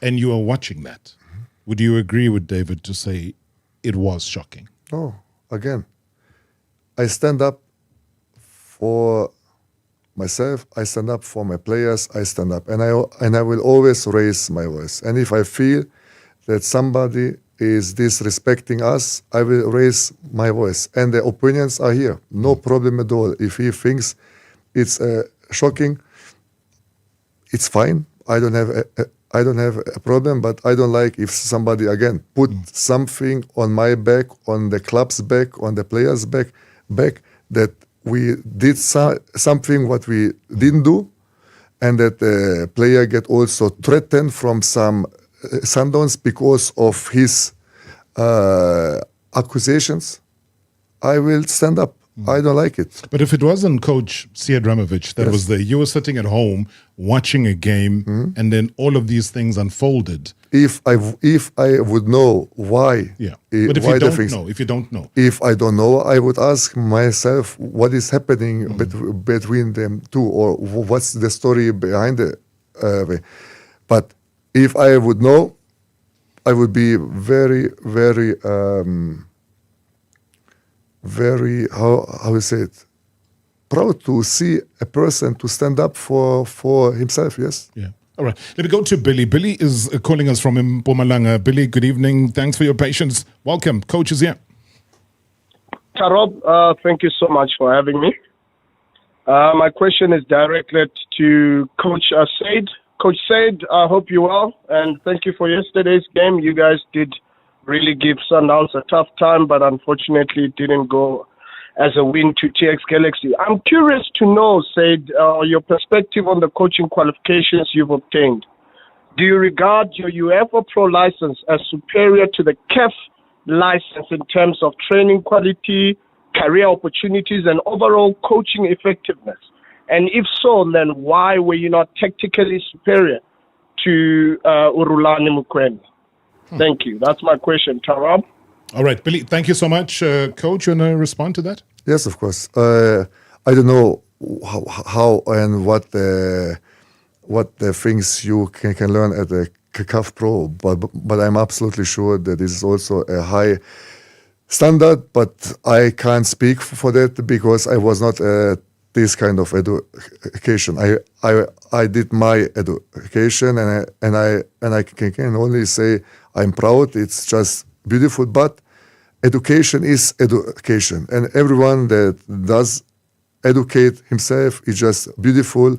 and you were watching that, would you agree with David to say it was shocking? No, again, I stand up for myself, I stand up for my players, I stand up. And I will always raise my voice. And if I feel that somebody is disrespecting us, I will raise my voice. And the opinions are here. No problem at all. If he thinks it's shocking, it's fine. I don't have a problem, but I don't like if somebody, again, put something on my back, on the club's back, on the players' back that we did something what we didn't do, and that the player get also threatened from some Sundowns because of his accusations. I will stand up. I don't like it. But if it wasn't Coach Siad Ramovic that was there, you were sitting at home watching a game, and then all of these things unfolded. If I would know why, But if why you the don't things, know, if I don't know, I would ask myself what is happening between them two, or what's the story behind it. But if I would know, I would be very, very, very, how you say it, proud to see a person to stand up for himself. Yes. Yeah. All right. Let me go to Billy. Billy is calling us from Mpumalanga. Billy, good evening. Thanks for your patience. Welcome. Coach is here. Rob, thank you so much for having me. My question is directed to Coach Said. Coach Said, I hope you're well, and thank you for yesterday's game. You guys did really give Sundowns a tough time, but unfortunately it didn't go as a win to TX Galaxy. I'm curious to know, Said, your perspective on the coaching qualifications you've obtained. Do you regard your UEFA Pro license as superior to the CAF license in terms of training quality, career opportunities, and overall coaching effectiveness? And if so, then why were you not tactically superior to Urulani Mukwena? Thank you. That's my question, Tarab. All right, Billy, thank you so much. Coach, you want to respond to that? Yes, of course. I don't know how and what the things you can learn at the CAF Pro, but I'm absolutely sure that this is also a high standard, but I can't speak for that because I was not this kind of education. I did my education, and I can only say I'm proud. It's just beautiful, but education is education, and everyone that does educate himself is just beautiful,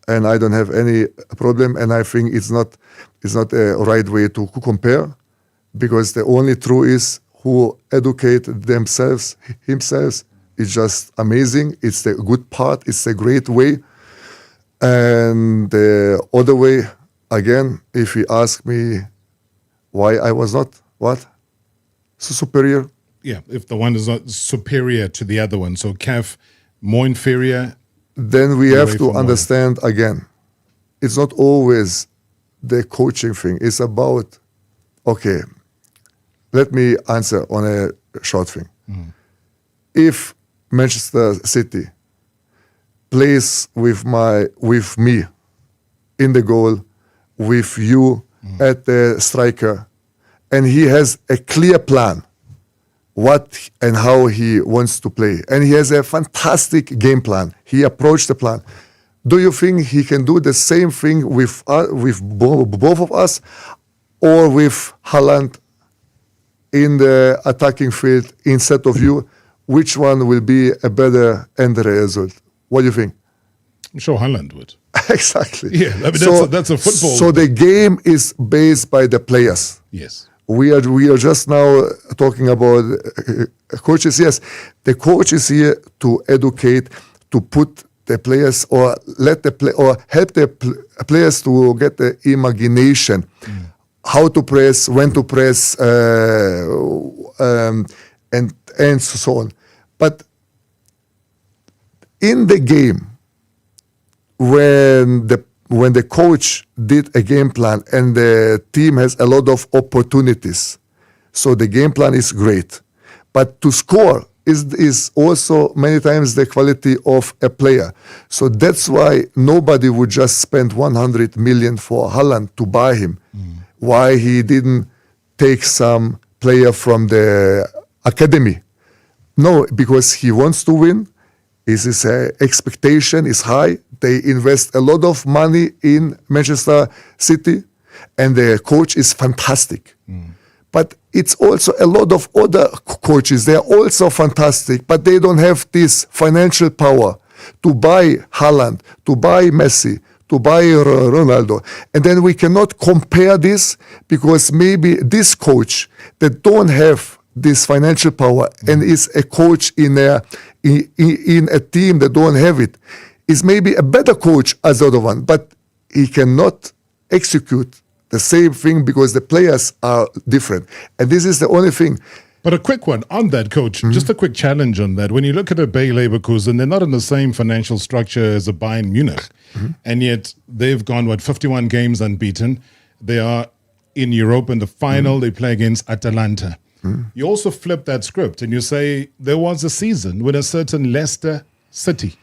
and I don't have any problem. And I think it's not a right way to compare, because the only truth is who educate themselves himself is just amazing. It's the good part. It's a great way. And the other way, again, if you ask me why I was not superior. Yeah, if the one is not superior to the other one, so CAF more inferior. Then we have to understand again, it's not always the coaching thing. It's about, okay, let me answer on a short thing. If Manchester City plays with me in the goal, with you at the striker, and he has a clear plan what and how he wants to play, and he has a fantastic game plan, he approached the plan. Do you think he can do the same thing with both of us, or with Haaland in the attacking field instead of you? Which one will be a better end result? What do you think? I'm sure Haaland would. Exactly. Yeah, I mean, that's a football. So the game is based by the players. Yes. We are just now talking about coaches. Yes, the coach is here to educate, to put the players, or let the play, or help the players to get the imagination, how to press, when to press, and so on. But in the game, when the coach did a game plan and the team has a lot of opportunities, so the game plan is great. But to score is also many times the quality of a player. So that's why nobody would just spend 100 million for Haaland to buy him. Why he didn't take some player from the academy? No, because he wants to win. His expectation is high. They invest a lot of money in Manchester City, and the coach is fantastic. But it's also a lot of other coaches. They're also fantastic, but they don't have this financial power to buy Haaland, to buy Messi, to buy Ronaldo. And then we cannot compare this, because maybe this coach that don't have this financial power and is a coach in a team that don't have it is maybe a better coach as the other one, but he cannot execute the same thing because the players are different. And this is the only thing. But a quick one on that, Coach, just a quick challenge on that. When you look at a Bayer Leverkusen, they're not in the same financial structure as a Bayern Munich. And yet they've gone, 51 games unbeaten. They are in Europe in the final. They play against Atalanta. You also flip that script and you say there was a season when a certain Leicester City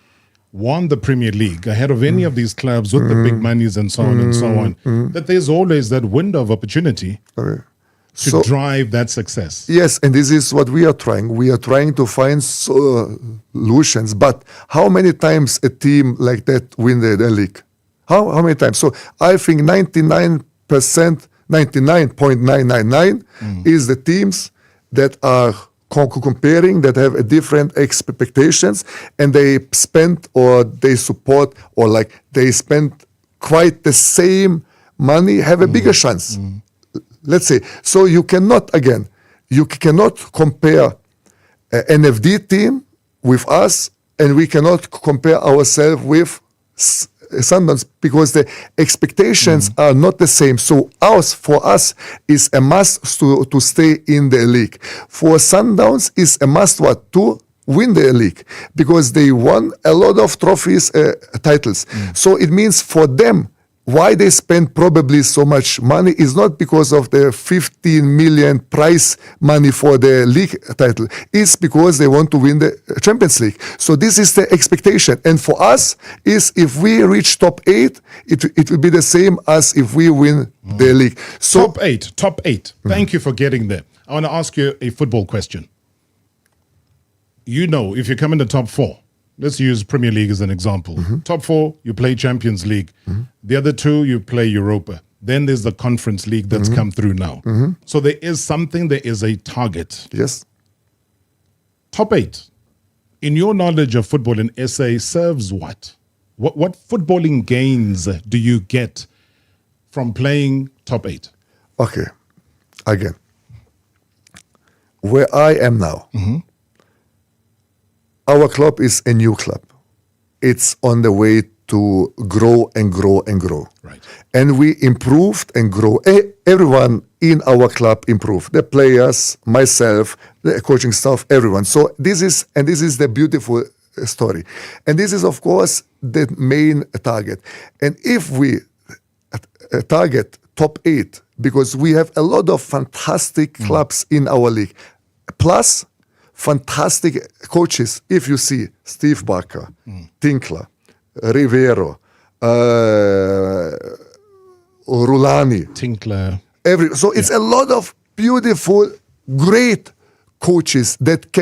won the Premier League ahead of any of these clubs with the big monies and so on and so on, that there's always that window of opportunity to drive that success. Yes, and this is what we are trying. We are trying to find solutions. But how many times a team like that win the league? How many times? So I think 99.999 is the teams that are comparing, that have a different expectations, and they spend or they support or like they spend quite the same money, have a bigger chance. Let's say. So you cannot compare an NFD team with us, and we cannot compare ourselves with Sundowns, because the expectations are not the same. So for us is a must to stay in the league. For Sundowns is a must to win the league, because they won a lot of trophies, titles. So it means for them, why they spend probably so much money is not because of the 15 million prize money for the league title. It's because they want to win the Champions League. So this is the expectation. And for us, is if we reach top 8, it will be the same as if we win the league. So Top 8. Thank you for getting there. I want to ask you a football question. You know, if you come in the top 4, let's use Premier League as an example. Top 4, you play Champions League. The other 2, you play Europa. Then there's the Conference League that's come through now. So there is something, there is a target. Yes. Top 8, in your knowledge of football in SA, serves what? What footballing gains do you get from playing top 8? Okay. Again, where I am now, our club is a new club. It's on the way to grow and grow and grow. Right. And we improved and grow. Everyone in our club improved. The players, myself, the coaching staff, everyone. So this is the beautiful story. And this is, of course, the main target. And if we target top 8, because we have a lot of fantastic clubs in our league, plus fantastic coaches. If you see Steve Barker, Tinkler, Rivero, Rulani, Tinkler, so it's a lot of beautiful, great coaches that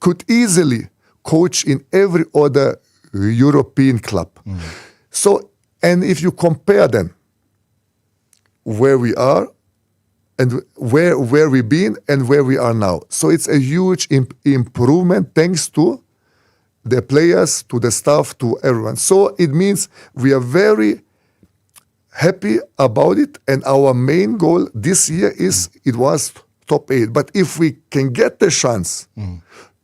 could easily coach in every other European club. So, and if you compare them, where we are and where we've been and where we are now. So it's a huge improvement thanks to the players, to the staff, to everyone. So it means we are very happy about it. And our main goal this year it was top 8. But if we can get the chance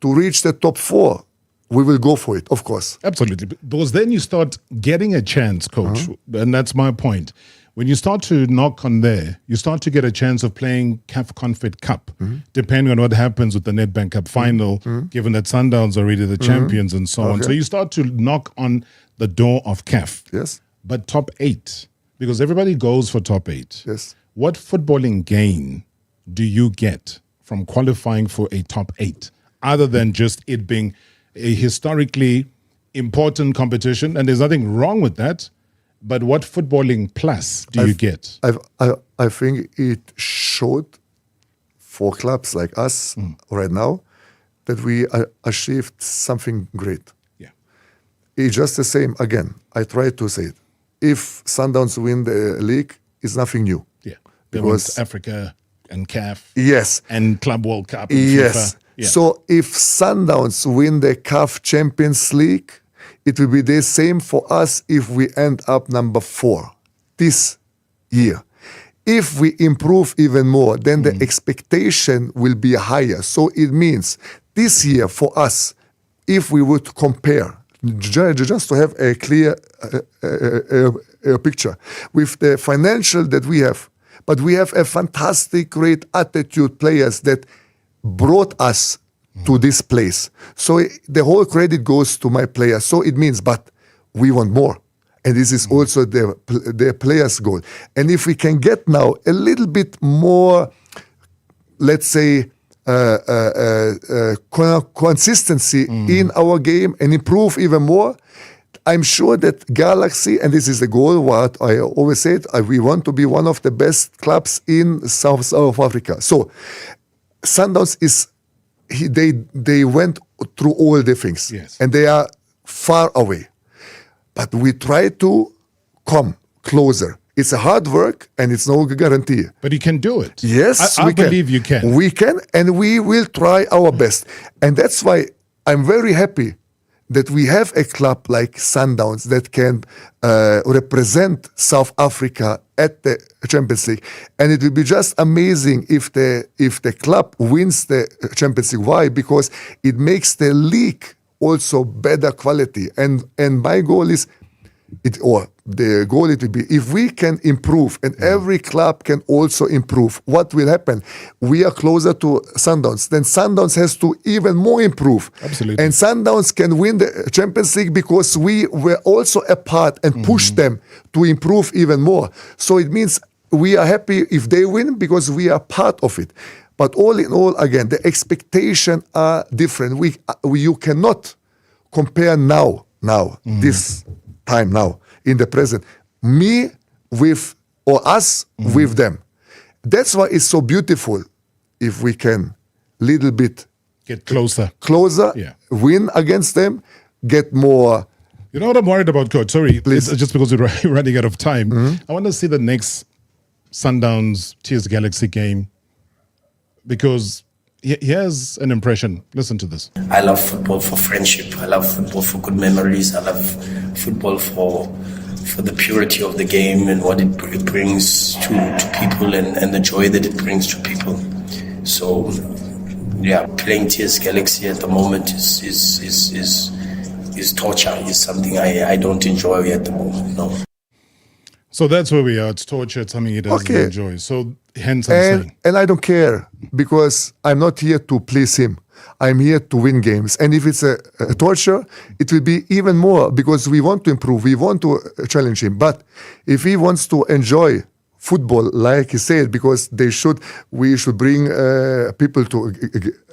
to reach the top 4, we will go for it, of course. Absolutely. Because then you start getting a chance, Coach. And that's my point. When you start to knock on there, you start to get a chance of playing CAF Confed Cup, depending on what happens with the Nedbank Cup final, given that Sundowns are already the champions and so on. So you start to knock on the door of CAF. Yes. But top 8, because everybody goes for top 8. Yes. What footballing gain do you get from qualifying for a top 8 other than just it being a historically important competition, and there's nothing wrong with that. But what footballing plus do you get? I think it showed for clubs like us right now that we achieved something great. Yeah. It's just the same. Again, I try to say it. If Sundowns win the league, it's nothing new. Yeah. Because Africa and CAF. Yes. And Club World Cup. And yes. FIFA. Yeah. So if Sundowns win the CAF Champions League, it will be the same for us if we end up number 4 this year. If we improve even more, then the expectation will be higher. So it means this year for us, if we would compare, just to have a clear picture, with the financial that we have, but we have a fantastic, great attitude players that brought us to this place. So the whole credit goes to my players. So it means, but we want more. And this is also the players' goal. And if we can get now a little bit more, let's say, consistency in our game and improve even more, I'm sure that Galaxy, and this is the goal, what I always said, we want to be one of the best clubs in South Africa. So Sundowns is, they went through all the things, and they are far away. But we try to come closer. It's a hard work, and it's no guarantee. But you can do it. Yes, I believe you can. We can, and we will try our best. And that's why I'm very happy that we have a club like Sundowns that can represent South Africa at the Champions League. And it will be just amazing if the club wins the Champions League. Why? Because it makes the league also better quality. And my goal is, it will be, if we can improve and every club can also improve, what will happen? We are closer to Sundowns. Then Sundowns has to even more improve. Absolutely. And Sundowns can win the Champions League because we were also a part and push them to improve even more. So it means we are happy if they win because we are part of it. But all in all, again, the expectations are different. You cannot compare now, this time now, in the present, me with, or us with them. That's why it's so beautiful if we can little bit get closer, win against them, get more. You know what I'm worried about, Coach? Sorry, please. It's just because we're running out of time. I want to see the next Sundowns TS Galaxy game, because here's an impression. Listen to this. I love football for friendship. I love football for good memories. I love football for the purity of the game and what it brings to people and the joy that it brings to people. So, yeah, playing TS Galaxy at the moment is torture. Is something I don't enjoy at the moment. No. So that's where we are. It's torture. It's something he doesn't enjoy. So hence I'm saying. And I don't care because I'm not here to please him. I'm here to win games. And if it's a torture, it will be even more because we want to improve. We want to challenge him. But if he wants to enjoy football, like he said, because we should bring people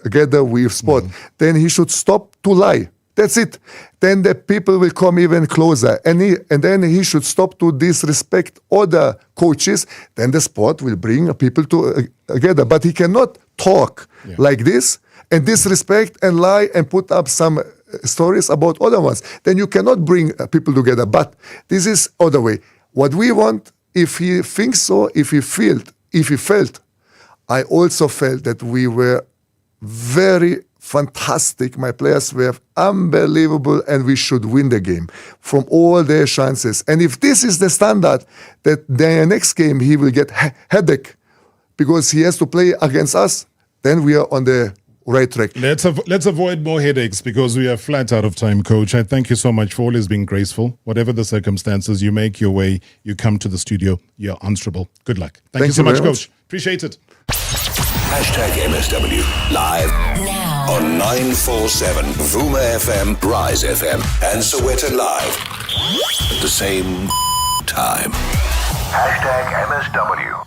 together with sport, then he should stop to lie. That's it. Then the people will come even closer. And then he should stop to disrespect other coaches. Then the sport will bring people together. But he cannot talk like this and disrespect and lie and put up some stories about other ones. Then you cannot bring people together. But this is other way. What we want, if he thinks so, if he felt, I also felt that we were very fantastic. My players were unbelievable and we should win the game from all their chances. And if this is the standard, that the next game he will get headache because he has to play against us, then we are on the right track. Let's avoid more headaches because we are flat out of time, Coach. I thank you so much for always being graceful. Whatever the circumstances, you make your way, you come to the studio, you're answerable. Good luck. Thank you so much, Coach. Appreciate it. #MSW live now on 947 Vuma FM, Rise FM, and Soweto Live at the same time. #MSW.